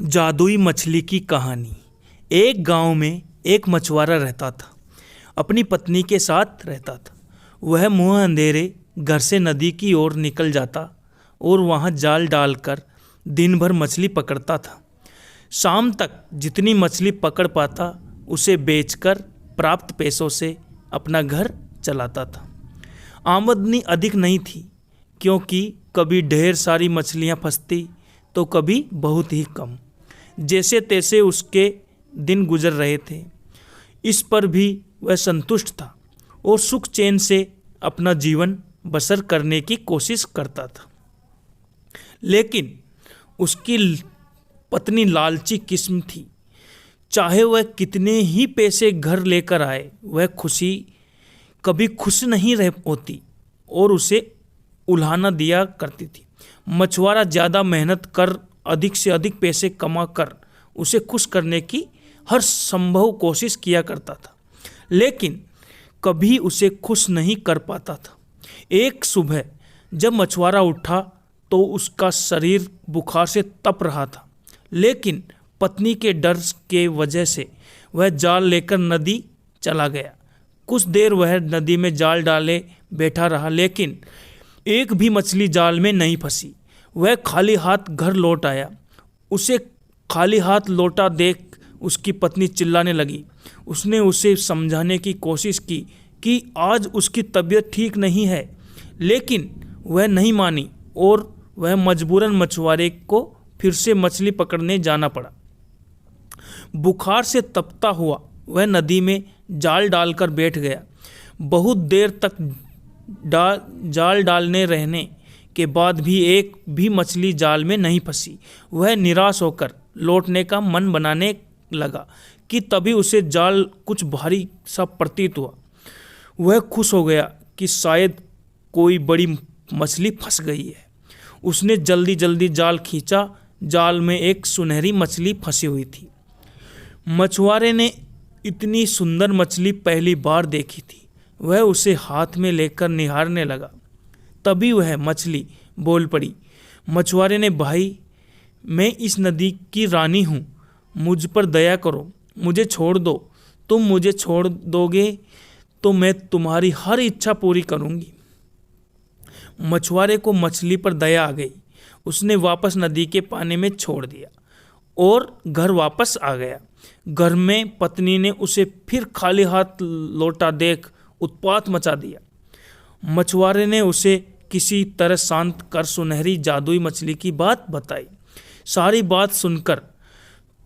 जादुई मछली की कहानी। एक गांव में एक मछुआरा रहता था। अपनी पत्नी के साथ रहता था। वह मुंह अंधेरे घर से नदी की ओर निकल जाता और वहां जाल डालकर दिन भर मछली पकड़ता था। शाम तक जितनी मछली पकड़ पाता उसे बेचकर प्राप्त पैसों से अपना घर चलाता था। आमदनी अधिक नहीं थी, क्योंकि कभी ढेर सारी मछलियां फंसती तो कभी बहुत ही कम। जैसे तैसे उसके दिन गुजर रहे थे। इस पर भी वह संतुष्ट था और सुख चैन से अपना जीवन बसर करने की कोशिश करता था। लेकिन उसकी पत्नी लालची किस्म थी। चाहे वह कितने ही पैसे घर लेकर आए, वह कभी खुश नहीं रह होती और उसे उल्हाना दिया करती थी। मछुआरा ज़्यादा मेहनत कर अधिक से अधिक पैसे कमा कर उसे खुश करने की हर संभव कोशिश किया करता था, लेकिन कभी उसे खुश नहीं कर पाता था। एक सुबह जब मछुआरा उठा तो उसका शरीर बुखार से तप रहा था, लेकिन पत्नी के डर के वजह से वह जाल लेकर नदी चला गया। कुछ देर वह नदी में जाल डाले बैठा रहा, लेकिन एक भी मछली जाल में नहीं फंसी। वह खाली हाथ घर लौट आया। उसे खाली हाथ लौटा देख उसकी पत्नी चिल्लाने लगी। उसने उसे समझाने की कोशिश की कि आज उसकी तबीयत ठीक नहीं है, लेकिन वह नहीं मानी और वह मजबूरन मछुआरे को फिर से मछली पकड़ने जाना पड़ा। बुखार से तपता हुआ वह नदी में जाल डालकर बैठ गया। बहुत देर तक जाल डालने रहने के बाद भी एक भी मछली जाल में नहीं फंसी। वह निराश होकर लौटने का मन बनाने लगा कि तभी उसे जाल कुछ भारी सा प्रतीत हुआ। वह खुश हो गया कि शायद कोई बड़ी मछली फंस गई है। उसने जल्दी जल्दी जाल खींचा। जाल में एक सुनहरी मछली फंसी हुई थी। मछुआरे ने इतनी सुंदर मछली पहली बार देखी थी। वह उसे हाथ में लेकर निहारने लगा। तभी वह मछली बोल पड़ी। मछुआरे ने, भाई, मैं इस नदी की रानी हूँ, मुझ पर दया करो, मुझे छोड़ दो। तुम मुझे छोड़ दोगे तो मैं तुम्हारी हर इच्छा पूरी करूँगी। मछुआरे को मछली पर दया आ गई। उसने वापस नदी के पानी में छोड़ दिया और घर वापस आ गया। घर में पत्नी ने उसे फिर खाली हाथ लौटा देख उत्पात मचा दिया। मछुआरे ने उसे किसी तरह शांत कर सुनहरी जादुई मछली की बात बताई। सारी बात सुनकर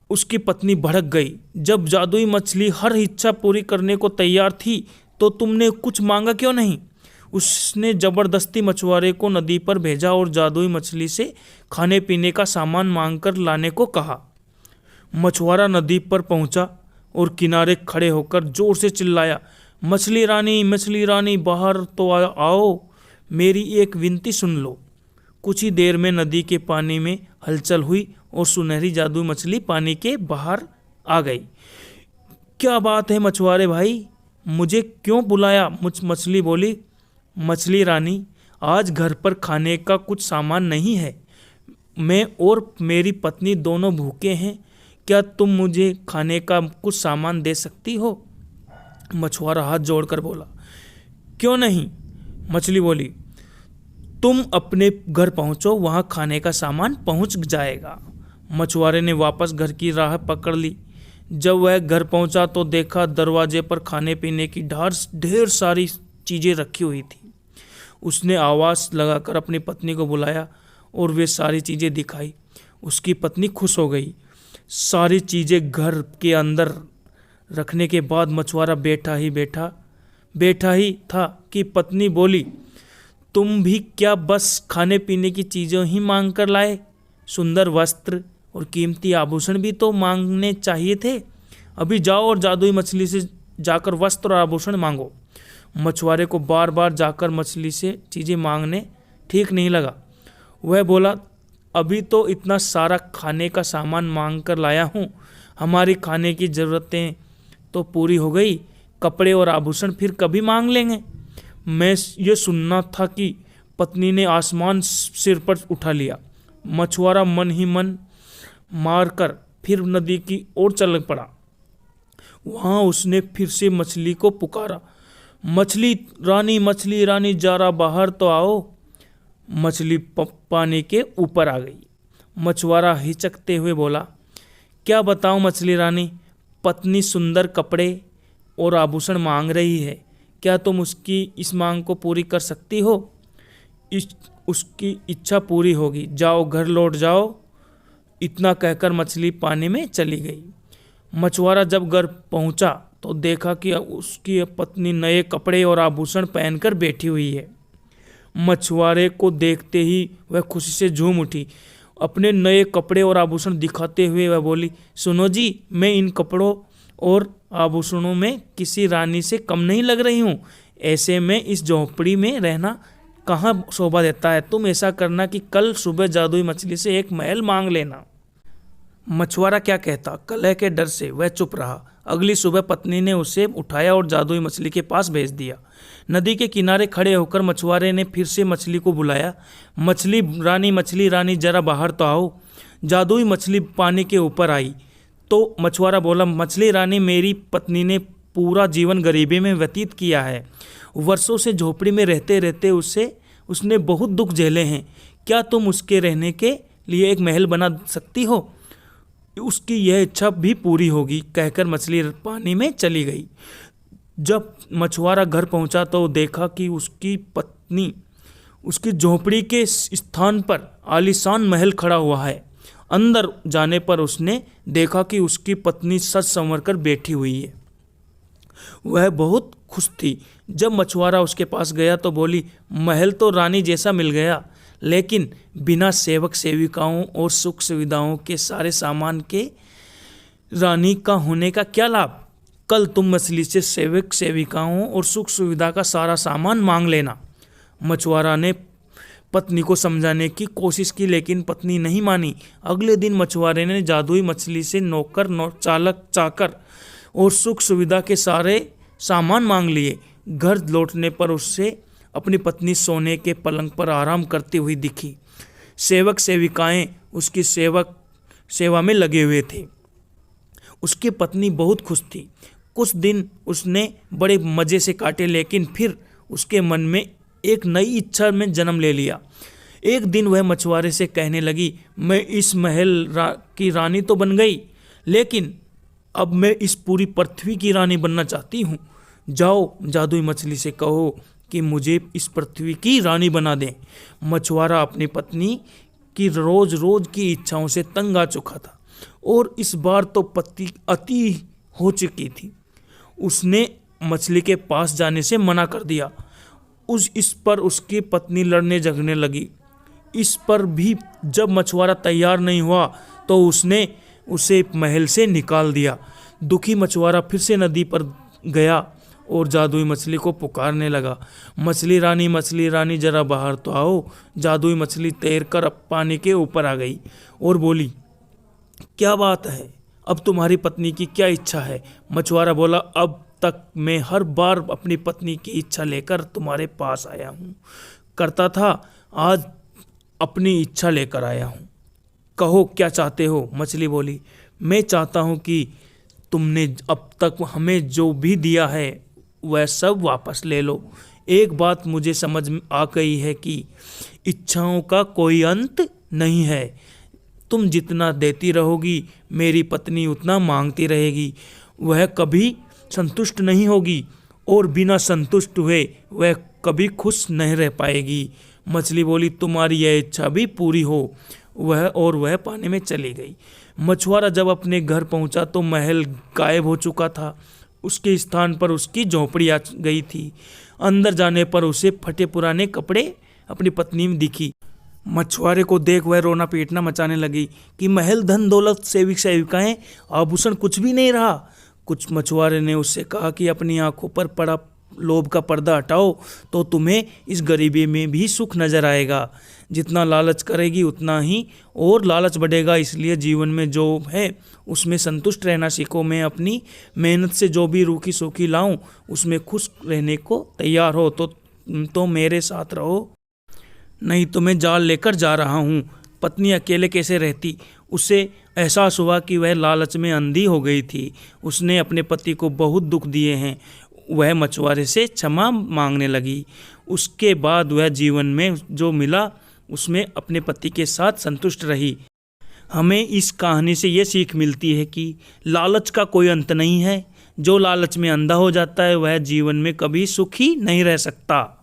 उसकी पत्नी भड़क गई। जब जादुई मछली हर इच्छा पूरी करने को तैयार थी तो तुमने कुछ मांगा क्यों नहीं? उसने जबरदस्ती मछुआरे को नदी पर भेजा और जादुई मछली से खाने पीने का सामान मांगकर लाने को कहा। मछुआरा नदी पर पहुंचा और किनारे खड़े होकर जोर से चिल्लाया, मछली रानी, बाहर तो आओ, मेरी एक विनती सुन लो। कुछ ही देर में नदी के पानी में हलचल हुई और सुनहरी जादुई मछली पानी के बाहर आ गई। क्या बात है मछुआरे भाई, मुझे क्यों बुलाया? मछली बोली, मछली रानी, आज घर पर खाने का कुछ सामान नहीं है। मैं और मेरी पत्नी दोनों भूखे हैं। क्या तुम मुझे खाने का कुछ सामान दे सकती हो? मछुआरा हाथ जोड़कर बोला, क्यों नहीं? मछली बोली, तुम अपने घर पहुंचो, वहां खाने का सामान पहुंच जाएगा। मछुआरे ने वापस घर की राह पकड़ ली। जब वह घर पहुंचा तो देखा दरवाजे पर खाने पीने की ढेर सारी चीज़ें रखी हुई थी। उसने आवाज़ लगाकर अपनी पत्नी को बुलाया और वे सारी चीज़ें दिखाई। उसकी पत्नी खुश हो गई। सारी चीज़ें घर के अंदर रखने के बाद मछुआरा बैठा ही था कि पत्नी बोली, तुम भी क्या बस खाने पीने की चीज़ें ही मांग कर लाए? सुंदर वस्त्र और कीमती आभूषण भी तो मांगने चाहिए थे। अभी जाओ और जादुई मछली से जाकर वस्त्र और आभूषण मांगो। मछुआरे को बार बार जाकर मछली से चीज़ें मांगने ठीक नहीं लगा। वह बोला, अभी तो इतना सारा खाने का सामान मांग कर लाया हूँ, हमारी खाने की ज़रूरतें तो पूरी हो गई, कपड़े और आभूषण फिर कभी मांग लेंगे। मैं ये सुनना था कि पत्नी ने आसमान सिर पर उठा लिया। मछुआरा मन ही मन मारकर फिर नदी की ओर चल पड़ा। वहां उसने फिर से मछली को पुकारा, मछली रानी जरा बाहर तो आओ। मछली पानी के ऊपर आ गई। मछुआरा हिचकते हुए बोला, क्या बताऊं मछली रानी, पत्नी सुंदर कपड़े और आभूषण मांग रही है, क्या तुम उसकी इस मांग को पूरी कर सकती हो? उसकी इच्छा पूरी होगी, जाओ घर लौट जाओ। इतना कहकर मछली पानी में चली गई। मछुआरा जब घर पहुंचा तो देखा कि उसकी पत्नी नए कपड़े और आभूषण पहनकर बैठी हुई है। मछुआरे को देखते ही वह खुशी से झूम उठी। अपने नए कपड़े और आभूषण दिखाते हुए वह बोली, सुनो जी, मैं इन कपड़ों और आभूषणों में किसी रानी से कम नहीं लग रही हूँ। ऐसे में इस झोपड़ी में रहना कहाँ शोभा देता है। तुम ऐसा करना कि कल सुबह जादुई मछली से एक महल मांग लेना। मछुआरा क्या कहता, कलह के डर से वह चुप रहा। अगली सुबह पत्नी ने उसे उठाया और जादुई मछली के पास भेज दिया। नदी के किनारे खड़े होकर मछुआरे ने फिर से मछली को बुलाया, मछली रानी जरा बाहर तो आओ। जादुई मछली पानी के ऊपर आई तो मछुआरा बोला, मछली रानी, मेरी पत्नी ने पूरा जीवन गरीबी में व्यतीत किया है। वर्षों से झोपड़ी में रहते रहते उसने बहुत दुख झेले हैं। क्या तुम उसके रहने के लिए एक महल बना सकती हो? उसकी यह इच्छा भी पूरी होगी, कहकर मछली पानी में चली गई। जब मछुआरा घर पहुंचा तो देखा कि उसकी पत्नी उसकी झोपड़ी के स्थान पर आलीशान महल खड़ा हुआ है। अंदर जाने पर उसने देखा कि उसकी पत्नी सज संवर कर बैठी हुई है। वह बहुत खुश थी। जब मछुआरा उसके पास गया तो बोली, महल तो रानी जैसा मिल गया, लेकिन बिना सेवक सेविकाओं और सुख सुविधाओं के सारे सामान के रानी का होने का क्या लाभ? कल तुम मछली से सेवक सेविकाओं और सुख सुविधा का सारा सामान मांग लेना। मछुआरा ने पत्नी को समझाने की कोशिश की, लेकिन पत्नी नहीं मानी। अगले दिन मछुआरे ने जादुई मछली से चालक चाकर और सुख सुविधा के सारे सामान मांग लिए। घर लौटने पर उससे अपनी पत्नी सोने के पलंग पर आराम करती हुई दिखी। सेवक सेविकाएं उसकी सेवा में लगे हुए थे। उसकी पत्नी बहुत खुश थी। कुछ दिन उसने बड़े मज़े से काटे, लेकिन फिर उसके मन में एक नई इच्छा में जन्म ले लिया। एक दिन वह मछुआरे से कहने लगी, मैं इस महल की रानी तो बन गई, लेकिन अब मैं इस पूरी पृथ्वी की रानी बनना चाहती हूँ। जाओ जादुई मछली से कहो कि मुझे इस पृथ्वी की रानी बना दें। मछुआरा अपनी पत्नी की रोज रोज की इच्छाओं से तंग आ चुका था और इस बार तो पत्नी अति हो चुकी थी। उसने मछली के पास जाने से मना कर दिया। इस पर उसकी पत्नी लड़ने झगड़ने लगी। इस पर भी जब मछुआरा तैयार नहीं हुआ तो उसने उसे महल से निकाल दिया। दुखी मछुआरा फिर से नदी पर गया और जादुई मछली को पुकारने लगा, मछली रानी जरा बाहर तो आओ। जादुई मछली तैरकर पानी के ऊपर आ गई और बोली, क्या बात है, अब तुम्हारी पत्नी की क्या इच्छा है? मछुआरा बोला, अब तक मैं हर बार अपनी पत्नी की इच्छा लेकर तुम्हारे पास आया हूँ करता था, आज अपनी इच्छा लेकर आया हूँ। कहो क्या चाहते हो? मछली बोली, मैं चाहता हूँ कि तुमने अब तक हमें जो भी दिया है वह सब वापस ले लो। एक बात मुझे समझ आ गई है कि इच्छाओं का कोई अंत नहीं है। तुम जितना देती रहोगी मेरी पत्नी उतना मांगती रहेगी। वह कभी संतुष्ट नहीं होगी और बिना संतुष्ट हुए वह कभी खुश नहीं रह पाएगी। मछली बोली, तुम्हारी यह इच्छा भी पूरी हो। वह पानी में चली गई। मछुआरा जब अपने घर पहुंचा तो महल गायब हो चुका था। उसके स्थान पर उसकी झोपड़ी आ गई थी। अंदर जाने पर उसे फटे पुराने कपड़े अपनी पत्नी में दिखी। मछुआरे को देख वह रोना पीटना मचाने लगी कि महल, धन दौलत, सेविक सेविकाएं, आभूषण कुछ भी नहीं रहा। कुछ मछुआरे ने उससे कहा कि अपनी आंखों पर पड़ा लोभ का पर्दा हटाओ तो तुम्हें इस गरीबी में भी सुख नजर आएगा। जितना लालच करेगी उतना ही और लालच बढ़ेगा, इसलिए जीवन में जो है उसमें संतुष्ट रहना सीखो। मैं अपनी मेहनत से जो भी रूखी सूखी लाऊं उसमें खुश रहने को तैयार हो तो मेरे साथ रहो, नहीं तो मैं जाल लेकर जा रहा हूँ। पत्नी अकेले कैसे रहती उसे एहसास हुआ कि वह लालच में अंधी हो गई थी। उसने अपने पति को बहुत दुख दिए हैं। वह मछुआरे से क्षमा मांगने लगी। उसके बाद वह जीवन में जो मिला उसमें अपने पति के साथ संतुष्ट रही। हमें इस कहानी से ये सीख मिलती है कि लालच का कोई अंत नहीं है। जो लालच में अंधा हो जाता है वह जीवन में कभी सुखी नहीं रह सकता।